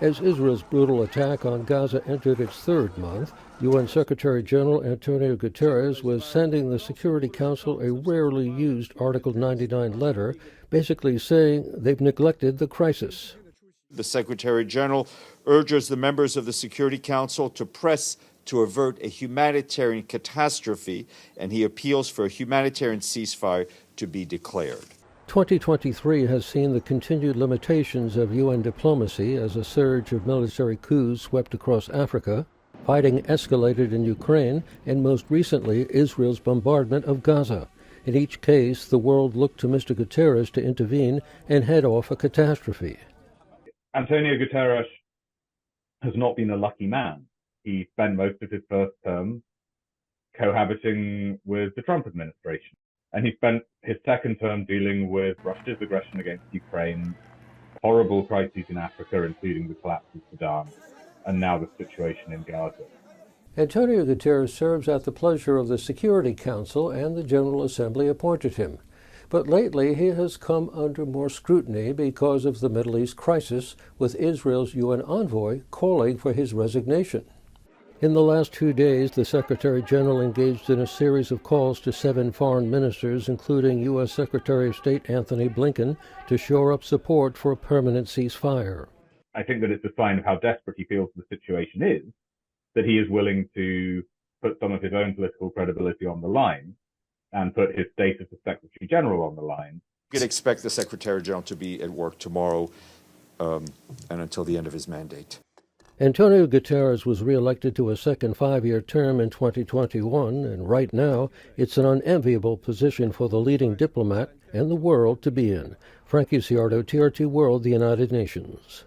As Israel's brutal attack on Gaza entered its third month, UN Secretary General Antonio Guterres was sending the Security Council a rarely used Article 99 letter, basically saying they've neglected the crisis. The Secretary General urges the members of the Security Council to press to avert a humanitarian catastrophe, and he appeals for a humanitarian ceasefire to be declared. 2023 has seen the continued limitations of UN diplomacy as a surge of military coups swept across Africa, fighting escalated in Ukraine, and most recently Israel's bombardment of Gaza. In each case, the world looked to Mr. Guterres to intervene and head off a catastrophe. Antonio Guterres has not been a lucky man. He spent most of his first term cohabiting with the Trump administration. And he spent his second term dealing with Russia's aggression against Ukraine, horrible crises in Africa, including the collapse of Sudan, and now the situation in Gaza. Antonio Guterres serves at the pleasure of the Security Council, and the General Assembly appointed him. But lately he has come under more scrutiny because of the Middle East crisis, with Israel's UN envoy calling for his resignation. In the last 2 days, the Secretary General engaged in a series of calls to 7 foreign ministers, including U.S. Secretary of State Anthony Blinken, to shore up support for a permanent ceasefire. I think that it's a sign of how desperate he feels the situation is, that he is willing to put some of his own political credibility on the line and put his status as Secretary General on the line. You can expect the Secretary General to be at work tomorrow and until the end of his mandate. Antonio Guterres was re-elected to a second 5-year term in 2021, and right now it's an unenviable position for the leading diplomat and the world to be in. Frank Ucciardo, TRT World, the United Nations.